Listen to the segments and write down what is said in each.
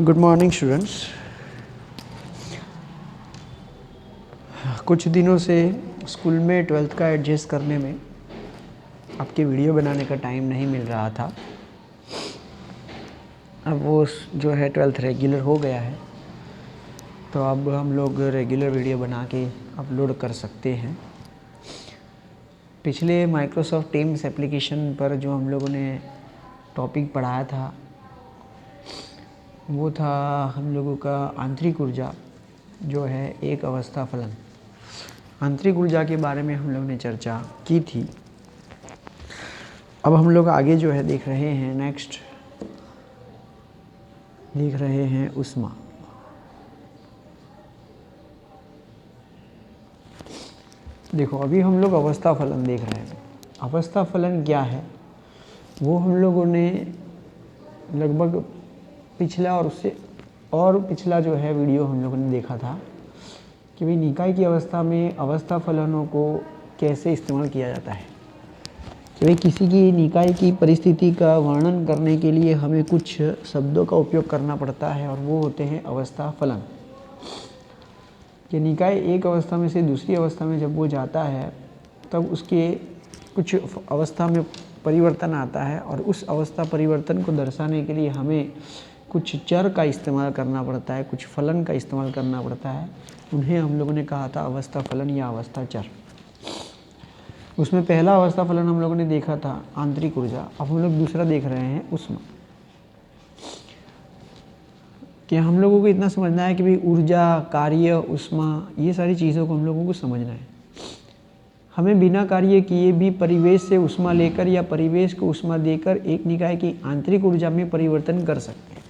Good morning students. कुछ दिनों से स्कूल में 12th का एडजस्ट करने में आपके वीडियो बनाने का टाइम नहीं मिल रहा था। अब वो जो है 12th रेगुलर हो गया है, तो अब हम लोग रेगुलर वीडियो बना के अपलोड कर सकते हैं। पिछले माइक्रोसॉफ्ट टीम्स एप्लीकेशन पर जो हम लोगों ने टॉपिक पढ़ाया था वो था हम लोगों का आंतरिक ऊर्जा जो है एक अवस्था फलन। आंतरिक ऊर्जा के बारे में हम लोग ने चर्चा की थी। अब हम लोग आगे जो है देख रहे हैं, नेक्स्ट देख रहे हैं ऊष्मा। देखो अभी हम लोग अवस्था फलन देख रहे हैं। अवस्था फलन क्या है वो हम लोगों ने लगभग पिछला और उससे और पिछला जो है वीडियो हम लोगों ने देखा था कि भाई निकाय की अवस्था में अवस्था फलनों को कैसे इस्तेमाल किया जाता है। कि भाई किसी की निकाय की परिस्थिति का वर्णन करने के लिए हमें कुछ शब्दों का उपयोग करना पड़ता है और वो होते हैं अवस्था फलन। कि निकाय एक अवस्था में से दूसरी अवस्था में जब वो जाता है तब उसके कुछ अवस्था में परिवर्तन आता है और उस अवस्था परिवर्तन को दर्शाने के लिए हमें कुछ चर का इस्तेमाल करना पड़ता है, कुछ फलन का इस्तेमाल करना पड़ता है। उन्हें हम लोगों ने कहा था अवस्था फलन या अवस्था चर। उसमें पहला अवस्था फलन हम लोगों ने देखा था आंतरिक ऊर्जा। अब हम लोग दूसरा देख रहे हैं ऊष्मा। कि हम लोगों को इतना समझना है कि भाई ऊर्जा, कार्य, ऊष्मा, ये सारी चीज़ों को हम लोगों को समझना है। हमें बिना कार्य किए भी परिवेश से ऊष्मा लेकर या परिवेश को ऊष्मा देकर एक निकाय की आंतरिक ऊर्जा में परिवर्तन कर सकते हैं।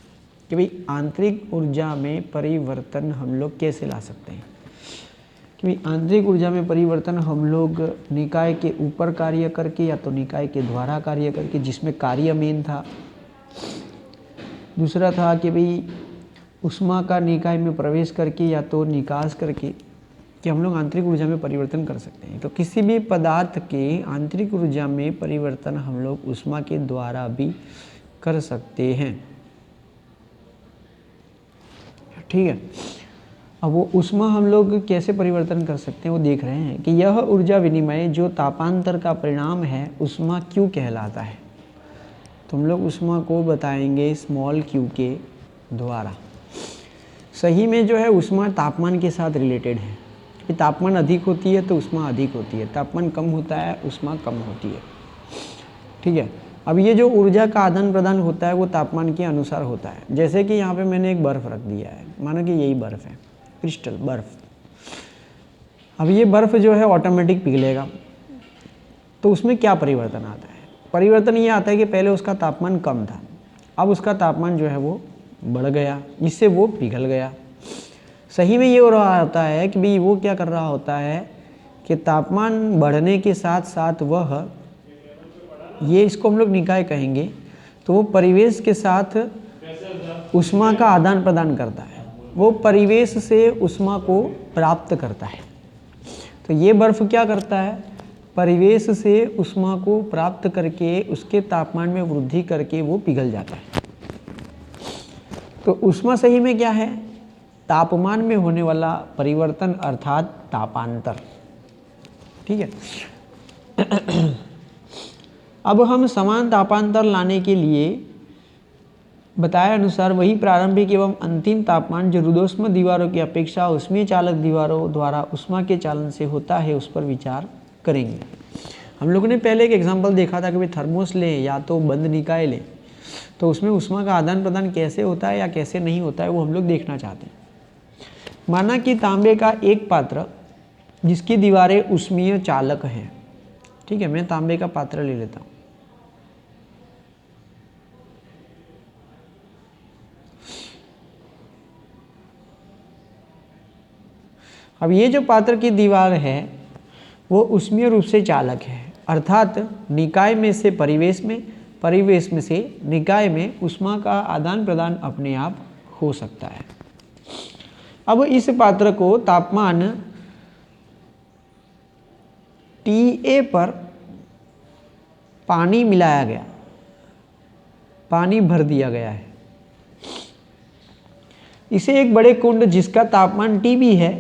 कि भाई आंतरिक ऊर्जा में परिवर्तन हम लोग कैसे ला सकते हैं। कि भाई आंतरिक ऊर्जा में परिवर्तन हम लोग निकाय के ऊपर कार्य करके या तो निकाय के द्वारा कार्य करके, जिसमें कार्य मेन था। दूसरा था कि भाई ऊष्मा का निकाय में प्रवेश करके या तो निकास करके, कि हम लोग आंतरिक ऊर्जा में परिवर्तन कर सकते हैं। तो किसी भी पदार्थ के आंतरिक ऊर्जा में परिवर्तन हम लोग ऊष्मा के द्वारा भी कर सकते हैं। ठीक है। अब वो ऊष्मा हम लोग कैसे परिवर्तन कर सकते हैं वो देख रहे हैं कि यह ऊर्जा विनिमय जो तापांतर का परिणाम है ऊष्मा क्यू कहलाता है। तो हम लोग ऊष्मा को बताएंगे स्मॉल क्यू के द्वारा। सही में जो है ऊष्मा तापमान के साथ रिलेटेड है कि तापमान अधिक होती है तो ऊष्मा अधिक होती है, तापमान कम होता है ऊष्मा कम होती है। ठीक है। अब ये जो ऊर्जा का आदान प्रदान होता है वो तापमान के अनुसार होता है। जैसे कि यहाँ पे मैंने एक बर्फ़ रख दिया है, मानो कि यही बर्फ़ है, क्रिस्टल बर्फ़। अब ये बर्फ़ जो है ऑटोमेटिक पिघलेगा। तो उसमें क्या परिवर्तन आता है? परिवर्तन ये आता है कि पहले उसका तापमान कम था, अब उसका तापमान जो है वो बढ़ गया, जिससे वो पिघल गया। सही में ये हो रहा होता है कि भाई वो क्या कर रहा होता है कि तापमान बढ़ने के साथ साथ वह, ये इसको हम लोग निकाय कहेंगे, तो वो परिवेश के साथ ऊष्मा का आदान प्रदान करता है। वो परिवेश से ऊष्मा को प्राप्त करता है। तो ये बर्फ़ क्या करता है, परिवेश से ऊष्मा को प्राप्त करके उसके तापमान में वृद्धि करके वो पिघल जाता है। तो ऊष्मा सही में क्या है, तापमान में होने वाला परिवर्तन अर्थात तापांतर। ठीक है। अब हम समान तापांतर लाने के लिए बताए अनुसार वही प्रारंभिक एवं अंतिम तापमान जो रुद्धोष्म दीवारों की अपेक्षा ऊष्मीय चालक दीवारों द्वारा ऊष्मा के चालन से होता है उस पर विचार करेंगे। हम लोगों ने पहले एक एग्जाम्पल देखा था कि भाई थर्मोस लें या तो बंद निकाय लें, तो उसमें ऊष्मा का आदान प्रदान कैसे होता है या कैसे नहीं होता है वो हम लोग देखना चाहते हैं। माना कि तांबे का एक पात्र जिसकी दीवारें ऊष्मीय चालक हैं। ठीक है, मैं तांबे का पात्र ले लेता हूँ। अब ये जो पात्र की दीवार है वो ऊष्मीय रूप से चालक है, अर्थात निकाय में से परिवेश में, परिवेश में से निकाय में ऊष्मा का आदान प्रदान अपने आप हो सकता है। अब इस पात्र को तापमान TA पर पानी मिलाया गया, पानी भर दिया गया है। इसे एक बड़े कुंड जिसका तापमान Tb है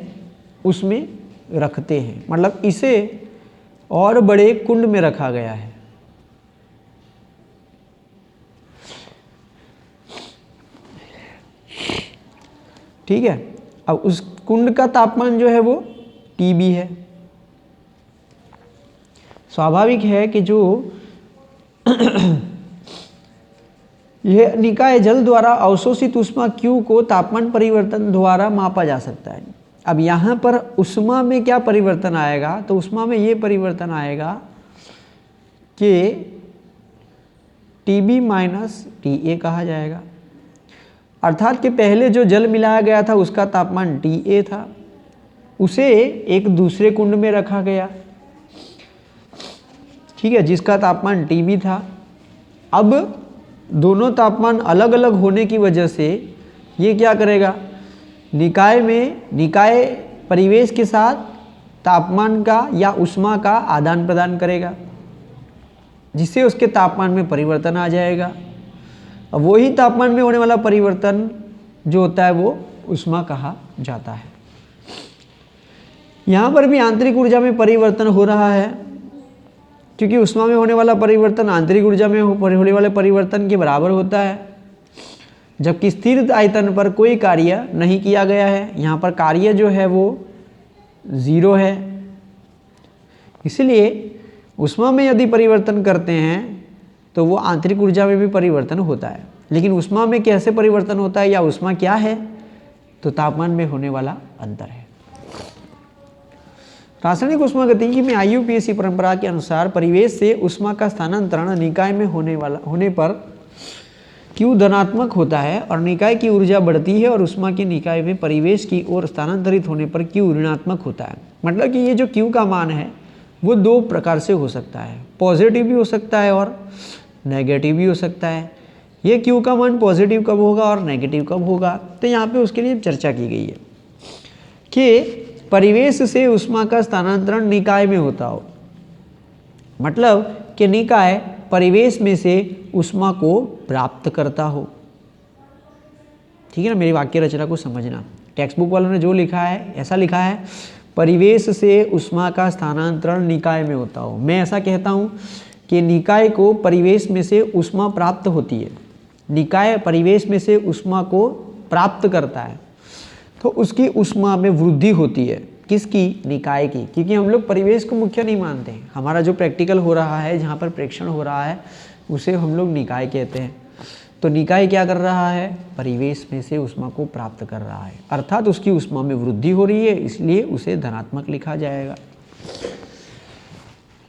उसमें रखते हैं, मतलब इसे और बड़े कुंड में रखा गया है। ठीक है, अब उस कुंड का तापमान जो है वो Tb है। स्वाभाविक है कि जो यह निकाय जल द्वारा अवशोषित ऊष्मा Q को तापमान परिवर्तन द्वारा मापा जा सकता है। अब यहाँ पर ऊष्मा में क्या परिवर्तन आएगा, तो ऊष्मा में ये परिवर्तन आएगा कि Tb माइनस Ta कहा जाएगा, अर्थात कि पहले जो जल मिलाया गया था उसका तापमान Ta था, उसे एक दूसरे कुंड में रखा गया, ठीक है, जिसका तापमान Tb था। अब दोनों तापमान अलग अलग होने की वजह से ये क्या करेगा, निकाय परिवेश के साथ तापमान का या ऊष्मा का आदान प्रदान करेगा, जिससे उसके तापमान में परिवर्तन आ जाएगा। अब वही तापमान में होने वाला परिवर्तन जो होता है वो ऊष्मा कहा जाता है। यहाँ पर भी आंतरिक ऊर्जा में परिवर्तन हो रहा है, क्योंकि ऊष्मा में होने वाला परिवर्तन आंतरिक ऊर्जा में होने वाले परिवर्तन के बराबर होता है, जबकि स्थिर आयतन पर कोई कार्य नहीं किया गया है। यहाँ पर कार्य जो है वो 0 है, इसलिए ऊष्मा में यदि परिवर्तन करते हैं तो वो आंतरिक ऊर्जा में भी परिवर्तन होता है। लेकिन ऊष्मा में कैसे परिवर्तन होता है या ऊष्मा क्या है, तो तापमान में होने वाला अंतर है। रासायनिक ऊष्मागतिकी में IUPAC परंपरा के अनुसार परिवेश से ऊष्मा का स्थानांतरण निकाय में होने पर Q धनात्मक होता है और निकाय की ऊर्जा बढ़ती है, और ऊष्मा के निकाय में परिवेश की ओर स्थानांतरित होने पर Q ऋणात्मक होता है। मतलब कि ये जो Q का मान है वो 2 प्रकार से हो सकता है, पॉजिटिव भी हो सकता है और नेगेटिव भी हो सकता है। ये Q का मान पॉजिटिव कब होगा और नेगेटिव कब होगा, तो यहाँ पे उसके लिए चर्चा की गई है कि परिवेश से ऊष्मा का स्थानांतरण निकाय में होता हो, मतलब कि निकाय परिवेश में से ऊष्मा को प्राप्त करता हो। ठीक है ना, मेरी वाक्य रचना को समझना। टेक्स्ट बुक वालों ने जो लिखा है ऐसा लिखा है, परिवेश से ऊष्मा का स्थानांतरण निकाय में होता हो। मैं ऐसा कहता हूँ कि निकाय को परिवेश में से ऊष्मा प्राप्त होती है, निकाय परिवेश में से ऊष्मा को प्राप्त करता है, तो उसकी ऊष्मा में वृद्धि होती है। किसकी? निकाय की, क्योंकि हम लोग परिवेश को मुख्य नहीं मानते हैं। हमारा जो प्रैक्टिकल हो रहा है, जहाँ पर प्रेक्षण हो रहा है, उसे हम लोग निकाय कहते हैं। तो निकाय क्या कर रहा है? परिवेश में से ऊष्मा को प्राप्त कर रहा है, अर्थात उसकी ऊष्मा में वृद्धि हो रही है, इसलिए उसे धनात्मक लिखा जाएगा।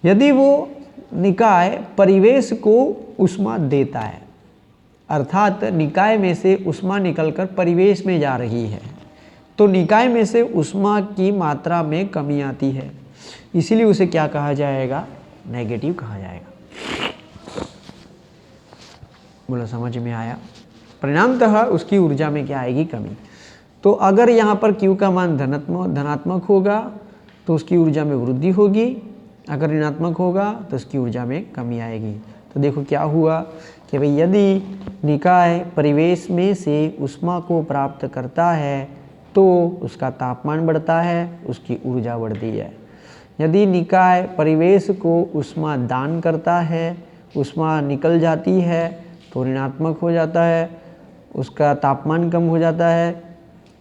यदि वो निकाय परिवेश को ऊष्मा देता है, अर्थात निकाय में से ऊष्मा निकलकर परिवेश में जा रही है, तो निकाय में से ऊष्मा की मात्रा में कमी आती है, इसीलिए उसे क्या कहा जाएगा? नेगेटिव कहा जाएगा। बोला समझ में आया? परिणामतः उसकी ऊर्जा में क्या आएगी? कमी। तो अगर यहाँ पर Q का मान धनात्मक होगा तो उसकी ऊर्जा में वृद्धि होगी, अगर ऋणात्मक होगा तो उसकी ऊर्जा में कमी आएगी। तो देखो क्या हुआ कि भाई यदि निकाय परिवेश में से ऊष्मा को प्राप्त करता है तो उसका तापमान बढ़ता है, उसकी ऊर्जा बढ़ती है। यदि निकाय परिवेश को ऊष्मा दान करता है, ऊष्मा निकल जाती है तो ऋणात्मक हो जाता है, उसका तापमान कम हो जाता है,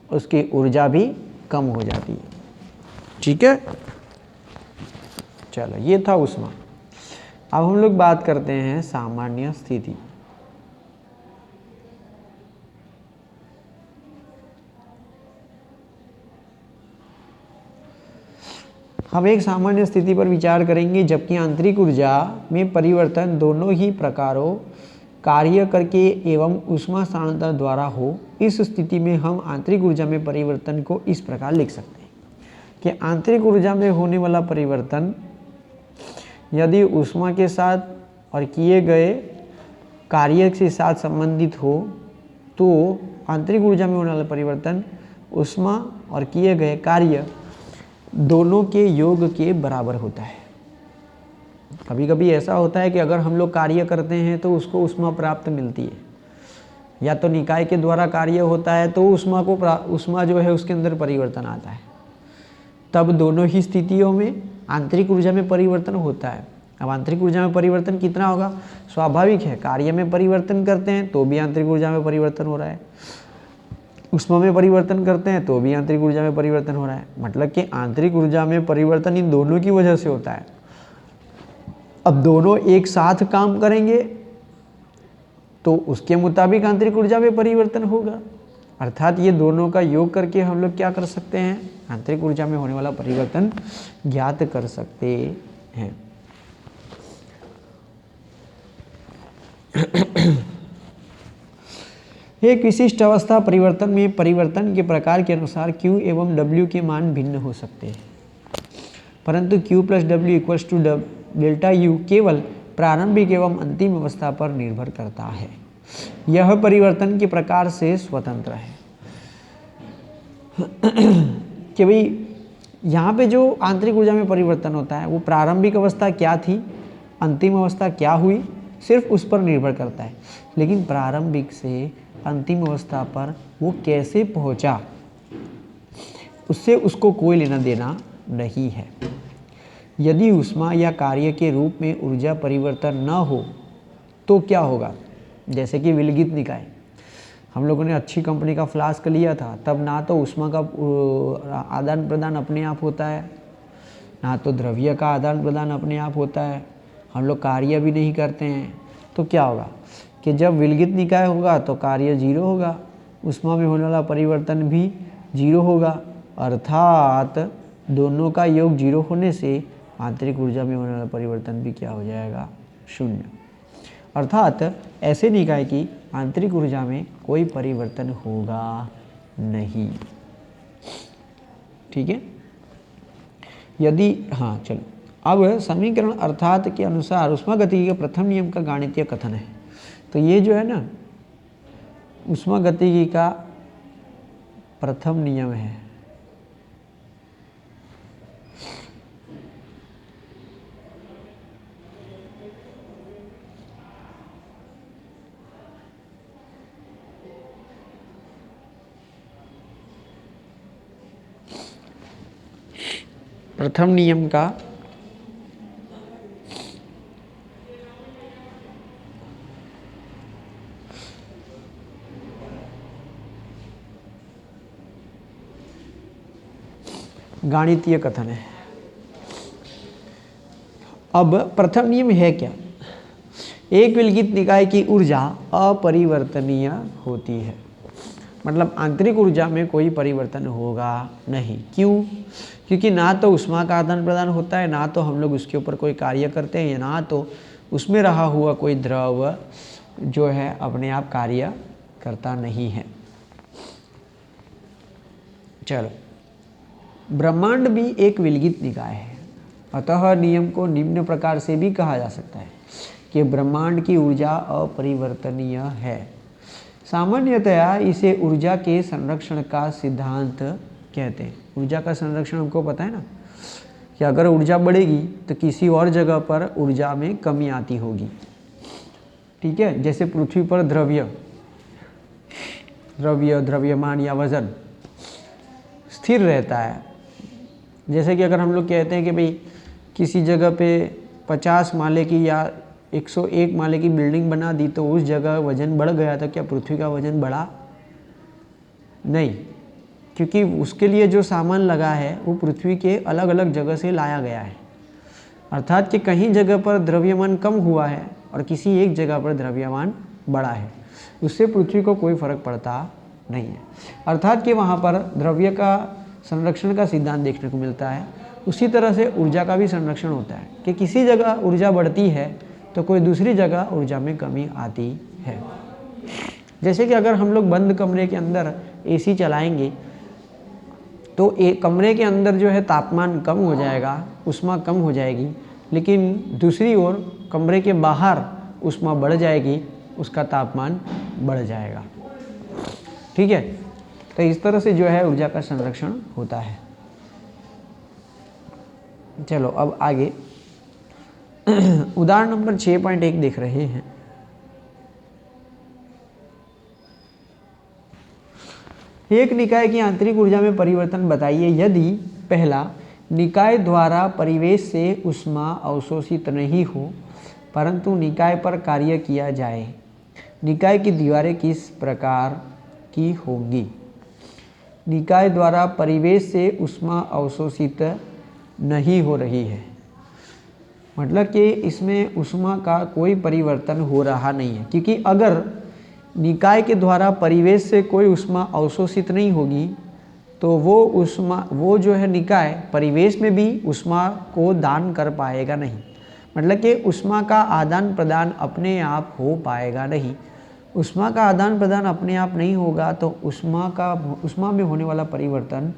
उसकी ऊर्जा भी कम हो जाती है। ठीक है, चलो ये था ऊष्मा। अब हम लोग बात करते हैं सामान्य स्थिति। हम एक सामान्य स्थिति पर विचार करेंगे जबकि आंतरिक ऊर्जा में परिवर्तन दोनों ही प्रकारों कार्य करके एवं ऊष्मा स्थानांतरण द्वारा हो। इस स्थिति में हम आंतरिक ऊर्जा में परिवर्तन को इस प्रकार लिख सकते हैं कि आंतरिक ऊर्जा में होने वाला परिवर्तन यदि ऊष्मा के साथ और किए गए कार्य के साथ संबंधित हो तो आंतरिक ऊर्जा में होने वाला परिवर्तन ऊष्मा और किए गए कार्य दोनों के योग के बराबर होता है। कभी कभी ऐसा होता है कि अगर हम लोग कार्य करते हैं तो उसको ऊष्मा प्राप्त मिलती है, या तो निकाय के द्वारा कार्य होता है तो ऊष्मा जो है उसके अंदर परिवर्तन आता है, तब दोनों ही स्थितियों में आंतरिक ऊर्जा में परिवर्तन होता है। अब आंतरिक ऊर्जा में परिवर्तन कितना होगा? स्वाभाविक है, कार्य में परिवर्तन करते हैं तो भी आंतरिक ऊर्जा में परिवर्तन हो रहा है, ऊष्मा में परिवर्तन करते हैं तो भी आंतरिक ऊर्जा में परिवर्तन हो रहा है। मतलब कि आंतरिक ऊर्जा में परिवर्तन इन दोनों की वजह से होता है। अब दोनों एक साथ काम करेंगे तो उसके मुताबिक आंतरिक ऊर्जा में परिवर्तन होगा। अर्थात ये दोनों का योग करके हम लोग क्या कर सकते हैं? आंतरिक ऊर्जा में होने वाला परिवर्तन ज्ञात कर सकते हैं। एक विशिष्ट अवस्था परिवर्तन में परिवर्तन के प्रकार के अनुसार Q एवं W के मान भिन्न हो सकते हैं, परंतु Q plus W equals to delta U केवल प्रारंभिक एवं अंतिम अवस्था पर निर्भर करता है। यह परिवर्तन के प्रकार से स्वतंत्र है। कि भाई यहाँ पे जो आंतरिक ऊर्जा में परिवर्तन होता है वो प्रारंभिक अवस्था क्या थी, अंतिम अवस्था क्या हुई, सिर्फ उस पर निर्भर करता है। लेकिन प्रारंभिक से अंतिम अवस्था पर वो कैसे पहुँचा, उससे उसको कोई लेना देना नहीं है। यदि ऊष्मा या कार्य के रूप में ऊर्जा परिवर्तन न हो तो क्या होगा? जैसे कि विलगित निकाय, हम लोगों ने अच्छी कंपनी का फ्लास्क लिया था, तब ना तो ऊष्मा का आदान प्रदान अपने आप होता है, ना तो द्रव्य का आदान प्रदान अपने आप होता है, हम लोग कार्य भी नहीं करते हैं। तो क्या होगा कि जब विलगित निकाय होगा तो कार्य जीरो होगा, ऊष्मा में होने वाला परिवर्तन भी जीरो होगा। अर्थात दोनों का योग जीरो होने से आंतरिक ऊर्जा में होने वाला परिवर्तन भी क्या हो जाएगा? शून्य। अर्थात ऐसे निकाय की आंतरिक ऊर्जा में कोई परिवर्तन होगा नहीं। ठीक है। यदि हाँ चलो, अब समीकरण अर्थात के अनुसार ऊष्मागतिकी के प्रथम नियम का गणितीय कथन है। तो ये जो है ना ऊष्मागतिकी का प्रथम नियम है। प्रथम नियम का गणितीय कथन है। अब प्रथम नियम है क्या? एक विलगित निकाय की ऊर्जा अपरिवर्तनीय होती है, मतलब आंतरिक ऊर्जा में कोई परिवर्तन होगा नहीं। क्यों? क्योंकि ना तो ऊष्मा का आदान प्रदान होता है, ना तो हम लोग उसके ऊपर कोई कार्य करते हैं, ना तो उसमें रहा हुआ कोई द्रव जो है अपने आप कार्य करता नहीं है। चलो, ब्रह्मांड भी एक विलगित निकाय है, अतः नियम को निम्न प्रकार से भी कहा जा सकता है कि ब्रह्मांड की ऊर्जा अपरिवर्तनीय है। सामान्यतया इसे ऊर्जा के संरक्षण का सिद्धांत कहते हैं। ऊर्जा का संरक्षण हमको पता है ना कि अगर ऊर्जा बढ़ेगी तो किसी और जगह पर ऊर्जा में कमी आती होगी। ठीक है, जैसे पृथ्वी पर द्रव्यमान या वजन स्थिर रहता है। जैसे कि अगर हम लोग कहते हैं कि भाई किसी जगह पे 50 माले की या 101 माले की बिल्डिंग बना दी तो उस जगह वजन बढ़ गया, तो क्या पृथ्वी का वजन बढ़ा? नहीं, क्योंकि उसके लिए जो सामान लगा है वो पृथ्वी के अलग अलग जगह से लाया गया है। अर्थात कि कहीं जगह पर द्रव्यमान कम हुआ है और किसी एक जगह पर द्रव्यमान बढ़ा है, उससे पृथ्वी को कोई फर्क पड़ता नहीं है। अर्थात कि वहाँ पर द्रव्य का संरक्षण का सिद्धांत देखने को मिलता है। उसी तरह से ऊर्जा का भी संरक्षण होता है कि किसी जगह ऊर्जा बढ़ती है तो कोई दूसरी जगह ऊर्जा में कमी आती है। जैसे कि अगर हम लोग बंद कमरे के अंदर एसी चलाएंगे तो एक कमरे के अंदर जो है तापमान कम हो जाएगा, ऊष्मा कम हो जाएगी, लेकिन दूसरी ओर कमरे के बाहर ऊष्मा बढ़ जाएगी, उसका तापमान बढ़ जाएगा। ठीक है, तो इस तरह से जो है ऊर्जा का संरक्षण होता है। चलो अब आगे उदाहरण नंबर 6.1 देख रहे हैं। एक निकाय की आंतरिक ऊर्जा में परिवर्तन बताइए यदि पहला, निकाय द्वारा परिवेश से ऊष्मा अवशोषित नहीं हो परंतु निकाय पर कार्य किया जाए। निकाय की दीवारें किस प्रकार की होंगी? निकाय द्वारा परिवेश से ऊष्मा अवशोषित नहीं हो रही है, मतलब कि इसमें ऊष्मा का कोई परिवर्तन हो रहा नहीं है, क्योंकि अगर निकाय के द्वारा परिवेश से कोई ऊष्मा अवशोषित नहीं होगी तो वो जो है निकाय परिवेश में भी ऊष्मा को दान कर पाएगा नहीं, मतलब कि ऊष्मा का आदान प्रदान अपने आप हो पाएगा नहीं। ऊष्मा का आदान प्रदान अपने आप नहीं होगा तो ऊष्मा में होने वाला परिवर्तन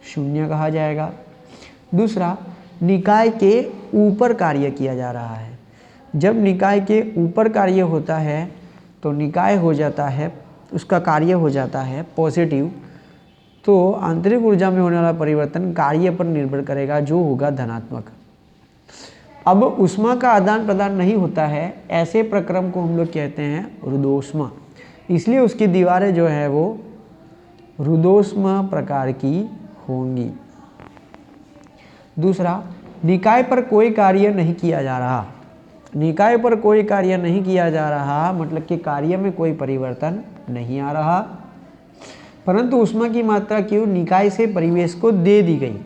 शून्य कहा जाएगा। दूसरा, निकाय के ऊपर कार्य किया जा रहा है। जब निकाय के ऊपर कार्य होता है तो निकाय हो जाता है, उसका कार्य हो जाता है पॉजिटिव, तो आंतरिक ऊर्जा में होने वाला परिवर्तन कार्य पर निर्भर करेगा जो होगा धनात्मक। अब ऊष्मा का आदान प्रदान नहीं होता है, ऐसे प्रक्रम को हम लोग कहते हैं रुद्धोष्मा, इसलिए उसकी दीवारें जो है वो रुद्धोष्मा प्रकार की होंगी। दूसरा, निकाय पर कोई कार्य नहीं किया जा रहा। निकाय पर कोई कार्य नहीं किया जा रहा मतलब कि कार्य में कोई परिवर्तन नहीं आ रहा, परंतु ऊष्मा की मात्रा क्यों निकाय से परिवेश को दे दी गई,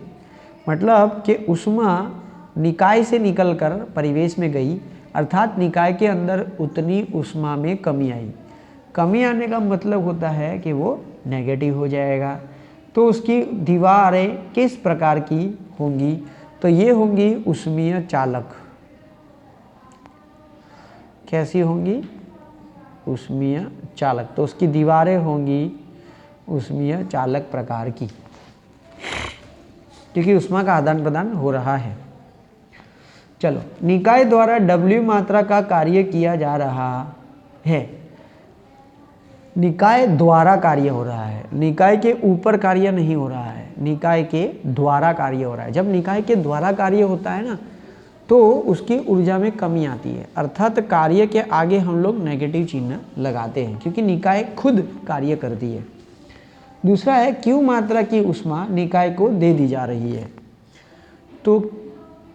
मतलब कि ऊष्मा निकाय से निकलकर परिवेश में गई, अर्थात निकाय के अंदर उतनी ऊष्मा में कमी आई। कमी आने का मतलब होता है कि वो नेगेटिव हो जाएगा। तो उसकी दीवारें किस प्रकार की होंगी? तो ये होंगी ऊष्मीय चालक। कैसी होंगी? ऊष्मीय चालक। तो उसकी दीवारें होंगी ऊष्मीय चालक प्रकार की, क्योंकि ऊष्मा का आदान प्रदान हो रहा है। चलो, निकाय द्वारा W मात्रा का कार्य किया जा रहा है। निकाय द्वारा कार्य हो रहा है, निकाय के ऊपर कार्य नहीं हो रहा है, निकाय के द्वारा कार्य हो रहा है। जब निकाय के द्वारा कार्य होता है ना तो उसकी ऊर्जा में कमी आती है, अर्थात कार्य के आगे हम लोग नेगेटिव चिन्ह लगाते हैं क्योंकि निकाय खुद कार्य करती है। दूसरा है Q मात्रा की ऊष्मा निकाय को दे दी जा रही है। तो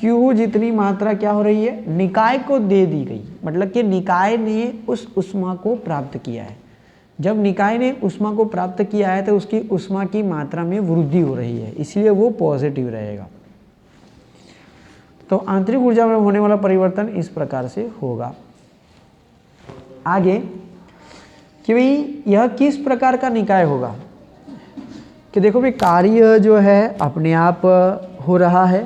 Q जितनी मात्रा क्या हो रही है? निकाय को दे दी गई, मतलब कि निकाय ने उस ऊष्मा को प्राप्त किया है। जब निकाय ने ऊष्मा को प्राप्त किया है तो उसकी ऊष्मा की मात्रा में वृद्धि हो रही है, इसलिए वो पॉजिटिव रहेगा। तो आंतरिक ऊर्जा में होने वाला परिवर्तन इस प्रकार से होगा। आगे कि भाई यह किस प्रकार का निकाय होगा? कि देखो भाई कार्य जो है अपने आप हो रहा है।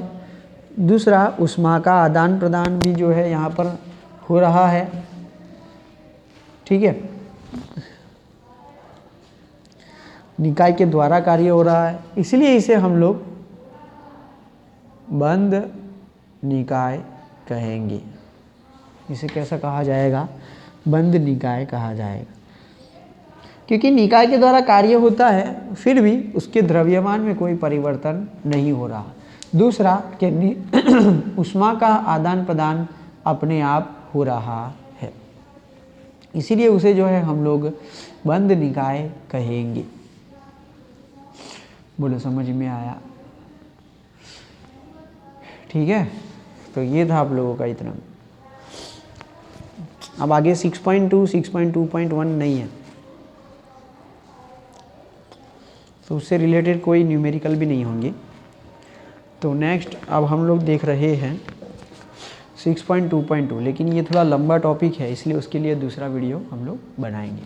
दूसरा, ऊष्मा का आदान प्रदान भी जो है यहाँ पर हो रहा है, ठीक है। निकाय के द्वारा कार्य हो रहा है, इसलिए इसे हम लोग बंद निकाय कहेंगे। इसे कैसा कहा जाएगा? बंद निकाय कहा जाएगा, क्योंकि निकाय के द्वारा कार्य होता है फिर भी उसके द्रव्यमान में कोई परिवर्तन नहीं हो रहा। दूसरा कि ऊष्मा का आदान प्रदान अपने आप हो रहा है, इसीलिए उसे जो है हम लोग बंद निकाय कहेंगे। बोलो समझ में आया? ठीक है, तो ये था आप लोगों का इतना। अब आगे 6.2 6.2.1 नहीं है, तो उससे रिलेटेड कोई न्यूमेरिकल भी नहीं होंगे। तो नेक्स्ट अब हम लोग देख रहे हैं 6.2.2, लेकिन ये थोड़ा लंबा टॉपिक है इसलिए उसके लिए दूसरा वीडियो हम लोग बनाएंगे।